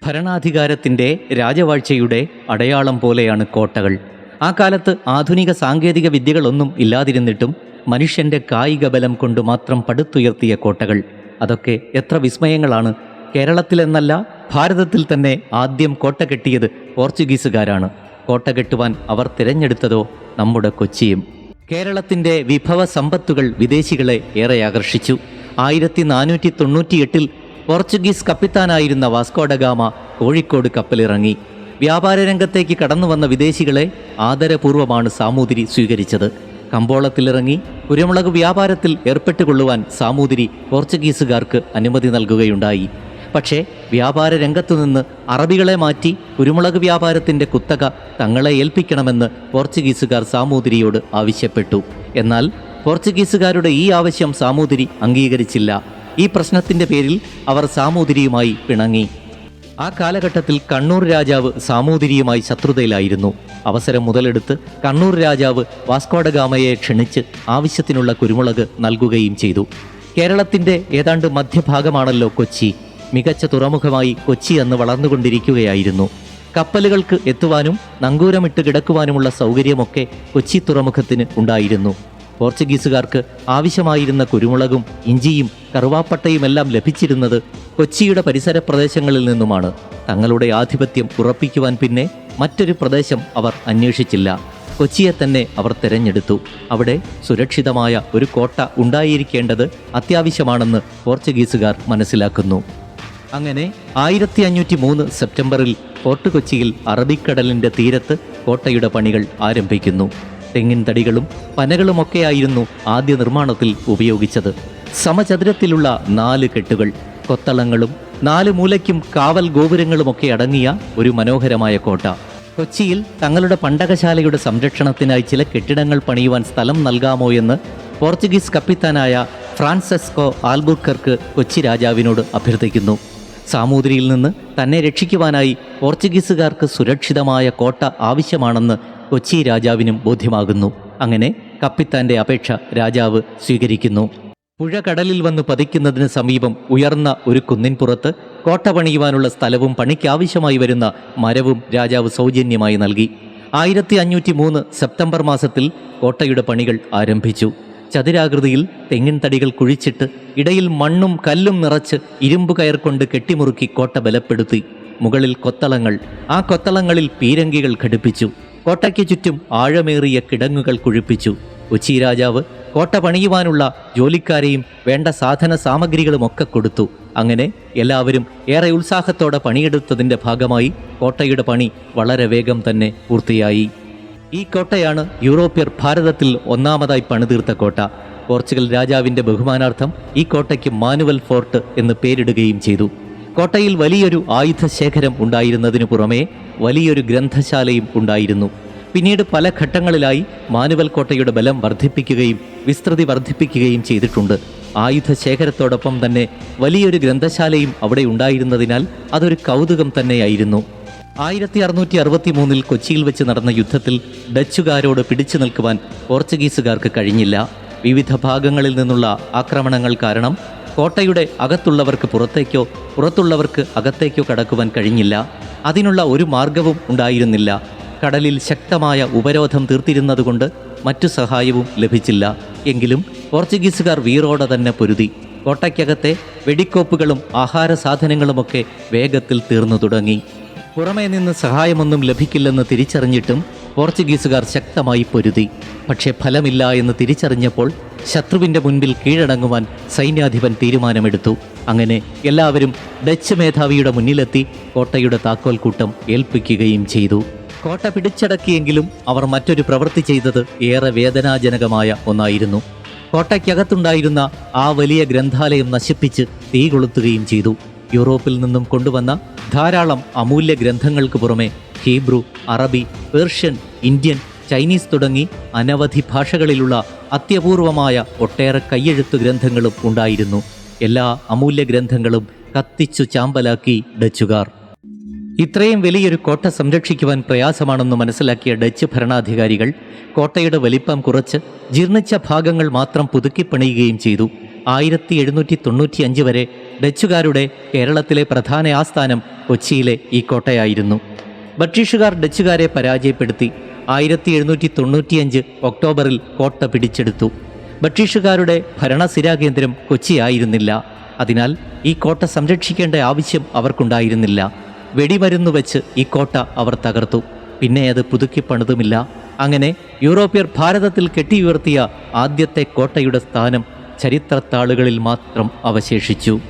ഭരണാധികാരത്തിൻ്റെ രാജവാഴ്ചയുടെ അടയാളം പോലെയാണ് കോട്ടകൾ. ആ കാലത്ത് ആധുനിക സാങ്കേതിക വിദ്യകളൊന്നും ഇല്ലാതിരുന്നിട്ടും മനുഷ്യൻ്റെ കായിക ബലം കൊണ്ട് മാത്രം പടുത്തുയർത്തിയ കോട്ടകൾ. അതൊക്കെ എത്ര വിസ്മയങ്ങളാണ്! കേരളത്തിലെന്നല്ല, ഭാരതത്തിൽ തന്നെ ആദ്യം കോട്ട കെട്ടിയത് പോർച്ചുഗീസുകാരാണ്. കോട്ട കെട്ടുവാൻ അവർ തിരഞ്ഞെടുത്തതോ നമ്മുടെ കൊച്ചിയും. കേരളത്തിൻ്റെ വിഭവ സമ്പത്തുകൾ വിദേശികളെ ഏറെ ആകർഷിച്ചു. 1498 പോർച്ചുഗീസ് കപ്പിത്താനായിരുന്ന വാസ്കോഡഗാമ കോഴിക്കോട് കപ്പലിറങ്ങി. വ്യാപാര രംഗത്തേക്ക് കടന്നു വന്ന വിദേശികളെ ആദരപൂർവ്വമാണ് സാമൂതിരി സ്വീകരിച്ചത്. കമ്പോളത്തിലിറങ്ങി കുരുമുളക് വ്യാപാരത്തിൽ ഏർപ്പെട്ടുകൊള്ളുവാൻ സാമൂതിരി പോർച്ചുഗീസുകാർക്ക് അനുമതി നൽകുകയുണ്ടായി. പക്ഷേ വ്യാപാര രംഗത്തുനിന്ന് അറബികളെ മാറ്റി കുരുമുളക് വ്യാപാരത്തിൻ്റെ കുത്തക തങ്ങളെ ഏൽപ്പിക്കണമെന്ന് പോർച്ചുഗീസുകാർ സാമൂതിരിയോട് ആവശ്യപ്പെട്ടു. എന്നാൽ പോർച്ചുഗീസുകാരുടെ ഈ ആവശ്യം സാമൂതിരി അംഗീകരിച്ചില്ല. ഈ പ്രശ്നത്തിൻ്റെ പേരിൽ അവർ സാമൂതിരിയുമായി പിണങ്ങി. ആ കാലഘട്ടത്തിൽ കണ്ണൂർ രാജാവ് സാമൂതിരിയുമായി ശത്രുതയിലായിരുന്നു. അവസരം മുതലെടുത്ത് കണ്ണൂർ രാജാവ് വാസ്കോഡഗാമയെ ക്ഷണിച്ച് ആവശ്യത്തിനുള്ള കുരുമുളക് നൽകുകയും ചെയ്തു. കേരളത്തിൻ്റെ ഏതാണ്ട് മധ്യഭാഗമാണല്ലോ കൊച്ചി. മികച്ച തുറമുഖമായി കൊച്ചി അന്ന് വളർന്നുകൊണ്ടിരിക്കുകയായിരുന്നു. കപ്പലുകൾക്ക് എത്തുവാനും നങ്കൂരമിട്ട് കിടക്കുവാനുമുള്ള സൗകര്യമൊക്കെ കൊച്ചി തുറമുഖത്തിന് ഉണ്ടായിരുന്നു. പോർച്ചുഗീസുകാർക്ക് ആവശ്യമായിരുന്ന കുരുമുളകും ഇഞ്ചിയും കറുവാപ്പട്ടയുമെല്ലാം ലഭിച്ചിരുന്നത് കൊച്ചിയുടെ പരിസര പ്രദേശങ്ങളിൽ നിന്നുമാണ്. തങ്ങളുടെ ആധിപത്യം ഉറപ്പിക്കുവാൻ പിന്നെ മറ്റൊരു പ്രദേശം അവർ അന്വേഷിച്ചില്ല. കൊച്ചിയെ തന്നെ അവർ തിരഞ്ഞെടുത്തു. അവിടെ സുരക്ഷിതമായ ഒരു കോട്ട ഉണ്ടായിരിക്കേണ്ടത് അത്യാവശ്യമാണെന്ന് പോർച്ചുഗീസുകാർ മനസ്സിലാക്കുന്നു. അങ്ങനെ 1503 സെപ്റ്റംബറിൽ ഫോർട്ട് കൊച്ചിയിൽ അറബിക്കടലിൻ്റെ തീരത്ത് കോട്ടയുടെ പണികൾ ആരംഭിക്കുന്നു. തെങ്ങിൻ തടികളും പനകളുമൊക്കെയായിരുന്നു ആദ്യ നിർമ്മാണത്തിൽ ഉപയോഗിച്ചത്. സമചതുരത്തിലുള്ള 4 കെട്ടുകൾ, കൊത്തളങ്ങളും 4 മൂലയ്ക്കും കാവൽ ഗോപുരങ്ങളുമൊക്കെ അടങ്ങിയ ഒരു മനോഹരമായ കോട്ട. കൊച്ചിയിൽ തങ്ങളുടെ പണ്ടകശാലയുടെ സംരക്ഷണത്തിനായി ചില കെട്ടിടങ്ങൾ പണിയുവാൻ സ്ഥലം നൽകാമോ എന്ന് പോർച്ചുഗീസ് കപ്പിത്താനായ ഫ്രാൻസെസ്കോ ആൽബുക്കർക്ക് കൊച്ചി രാജാവിനോട് അഭ്യർത്ഥിക്കുന്നു. സാമൂതിരിയിൽ നിന്ന് തന്നെ രക്ഷിക്കുവാനായി പോർച്ചുഗീസുകാർക്ക് സുരക്ഷിതമായ കോട്ട ആവശ്യമാണെന്ന് കൊച്ചി രാജാവിനും ബോധ്യമാകുന്നു. അങ്ങനെ കപ്പിത്താൻ്റെ അപേക്ഷ രാജാവ് സ്വീകരിക്കുന്നു. പുഴ കടലിൽ വന്ന് പതിക്കുന്നതിന് സമീപം ഉയർന്ന ഒരു കുന്നിൻപുറത്ത് കോട്ട പണിയുവാനുള്ള സ്ഥലവും പണിക്കാവശ്യമായി വരുന്ന മരവും രാജാവ് സൗജന്യമായി നൽകി. 1503 സെപ്റ്റംബർ മാസത്തിൽ കോട്ടയുടെ പണികൾ ആരംഭിച്ചു. ചതുരാകൃതിയിൽ തെങ്ങിൻ തടികൾ കുഴിച്ചിട്ട് ഇടയിൽ മണ്ണും കല്ലും നിറച്ച് ഇരുമ്പ് കയർ കൊണ്ട് കെട്ടിമുറുക്കി കോട്ട ബലപ്പെടുത്തി. മുകളിൽ കൊത്തളങ്ങൾ, ആ കൊത്തളങ്ങളിൽ പീരങ്കികൾ ഘടിപ്പിച്ചു. കോട്ടയ്ക്ക് ചുറ്റും ആഴമേറിയ കിടങ്ങുകൾ കുഴിപ്പിച്ചു. കൊച്ചി രാജാവ് കോട്ട പണിയുവാനുള്ള ജോലിക്കാരെയും വേണ്ട സാധന സാമഗ്രികളുമൊക്കെ കൊടുത്തു. അങ്ങനെ എല്ലാവരും ഏറെ ഉത്സാഹത്തോടെ പണിയെടുത്തതിൻ്റെ ഭാഗമായി കോട്ടയുടെ പണി വളരെ വേഗം തന്നെ പൂർത്തിയായി. ഈ കോട്ടയാണ് യൂറോപ്യർ ഭാരതത്തിൽ ഒന്നാമതായി പണിതീർത്ത കോട്ട. പോർച്ചുഗൽ രാജാവിൻ്റെ ബഹുമാനാർത്ഥം ഈ കോട്ടയ്ക്ക് മാനുവൽ ഫോർട്ട് എന്ന് പേരിടുകയും ചെയ്തു. കോട്ടയിൽ വലിയൊരു ആയുധശേഖരം ഉണ്ടായിരുന്നതിനു പുറമേ വലിയൊരു ഗ്രന്ഥശാലയും ഉണ്ടായിരുന്നു. പിന്നീട് പല ഘട്ടങ്ങളിലായി മാനുവൽ കോട്ടയുടെ ബലം വർദ്ധിപ്പിക്കുകയും വിസ്തൃതി വർദ്ധിപ്പിക്കുകയും ചെയ്തിട്ടുണ്ട്. ആയുധശേഖരത്തോടൊപ്പം തന്നെ വലിയൊരു ഗ്രന്ഥശാലയും അവിടെ ഉണ്ടായിരുന്നതിനാൽ അതൊരു കൗതുകം തന്നെയായിരുന്നു. 1663 കൊച്ചിയിൽ വെച്ച് നടന്ന യുദ്ധത്തിൽ ഡച്ചുകാരോട് പിടിച്ചു നിൽക്കുവാൻ പോർച്ചുഗീസുകാർക്ക് കഴിഞ്ഞില്ല. വിവിധ ഭാഗങ്ങളിൽ നിന്നുള്ള ആക്രമണങ്ങൾ കാരണം കോട്ടയുടെ അകത്തുള്ളവർക്ക് പുറത്തേക്കോ പുറത്തുള്ളവർക്ക് അകത്തേക്കോ കടക്കുവാൻ കഴിഞ്ഞില്ല. അതിനുള്ള ഒരു മാർഗവും ഉണ്ടായിരുന്നില്ല. കടലിൽ ശക്തമായ ഉപരോധം തീർത്തിരുന്നതുകൊണ്ട് മറ്റു സഹായവും ലഭിച്ചില്ല. എങ്കിലും പോർച്ചുഗീസുകാർ വീറോടെ തന്നെ പൊരുതി. കോട്ടയ്ക്കകത്തെ വെടിക്കോപ്പുകളും ആഹാര സാധനങ്ങളുമൊക്കെ വേഗത്തിൽ തീർന്നു തുടങ്ങി. പുറമേ നിന്ന് സഹായമൊന്നും ലഭിക്കില്ലെന്ന് തിരിച്ചറിഞ്ഞിട്ടും പോർച്ചുഗീസുകാർ ശക്തമായി പൊരുതി. പക്ഷേ ഫലമില്ല എന്ന് തിരിച്ചറിഞ്ഞപ്പോൾ ശത്രുവിൻ്റെ മുൻപിൽ കീഴടങ്ങുവാൻ സൈന്യാധിപൻ തീരുമാനമെടുത്തു. അങ്ങനെ എല്ലാവരും ഡച്ച് മേധാവിയുടെ മുന്നിലെത്തി കോട്ടയുടെ താക്കോൽ കൂട്ടം ഏൽപ്പിക്കുകയും ചെയ്തു. കോട്ട പിടിച്ചടക്കിയെങ്കിലും അവർ മറ്റൊരു പ്രവൃത്തി ചെയ്തത് ഏറെ വേദനാജനകമായ ഒന്നായിരുന്നു. കോട്ടയ്ക്കകത്തുണ്ടായിരുന്ന ആ വലിയ ഗ്രന്ഥാലയം നശിപ്പിച്ച് തീ കൊളുത്തുകയും ചെയ്തു. യൂറോപ്പിൽ നിന്നും കൊണ്ടുവന്ന ധാരാളം അമൂല്യ ഗ്രന്ഥങ്ങൾക്ക് പുറമെ ഹീബ്രു, അറബി, പേർഷ്യൻ, ഇന്ത്യൻ, ചൈനീസ് തുടങ്ങി അനവധി ഭാഷകളിലുള്ള അത്യപൂർവമായ ഒട്ടേറെ കയ്യെഴുത്തു ഗ്രന്ഥങ്ങളും ഉണ്ടായിരുന്നു. എല്ലാ അമൂല്യ ഗ്രന്ഥങ്ങളും കത്തിച്ചു ചാമ്പലാക്കി ഡച്ചുകാർ. ഇത്രയും വലിയൊരു കോട്ട സംരക്ഷിക്കുവാൻ പ്രയാസമാണെന്ന് മനസ്സിലാക്കിയ ഡച്ച് ഭരണാധികാരികൾ കോട്ടയുടെ വലിപ്പം കുറച്ച് ജീർണിച്ച ഭാഗങ്ങൾ മാത്രം പുതുക്കിപ്പണിയുകയും ചെയ്തു. 1795 വരെ ഡച്ചുകാരുടെ കേരളത്തിലെ പ്രധാന ആസ്ഥാനം കൊച്ചിയിലെ ഈ കോട്ടയായിരുന്നു. ബ്രിട്ടീഷുകാർ ഡച്ചുകാരെ പരാജയപ്പെടുത്തി 1795 ഒക്ടോബറിൽ കോട്ട പിടിച്ചെടുത്തു. ബ്രിട്ടീഷുകാരുടെ ഭരണസിരാകേന്ദ്രം കൊച്ചിയായിരുന്നില്ല. അതിനാൽ ഈ കോട്ട സംരക്ഷിക്കേണ്ട ആവശ്യം അവർക്കുണ്ടായിരുന്നില്ല. വെടിമരുന്ന് വെച്ച് ഈ കോട്ട അവർ തകർത്തു. പിന്നെ അത് പുതുക്കി പണിതുമില്ല. അങ്ങനെ യൂറോപ്യർ ഭാരതത്തിൽ കെട്ടിയുയർത്തിയ ആദ്യത്തെ കോട്ടയുടെ സ്ഥാനം ചരിത്രത്താളുകളിൽ മാത്രം അവശേഷിച്ചു.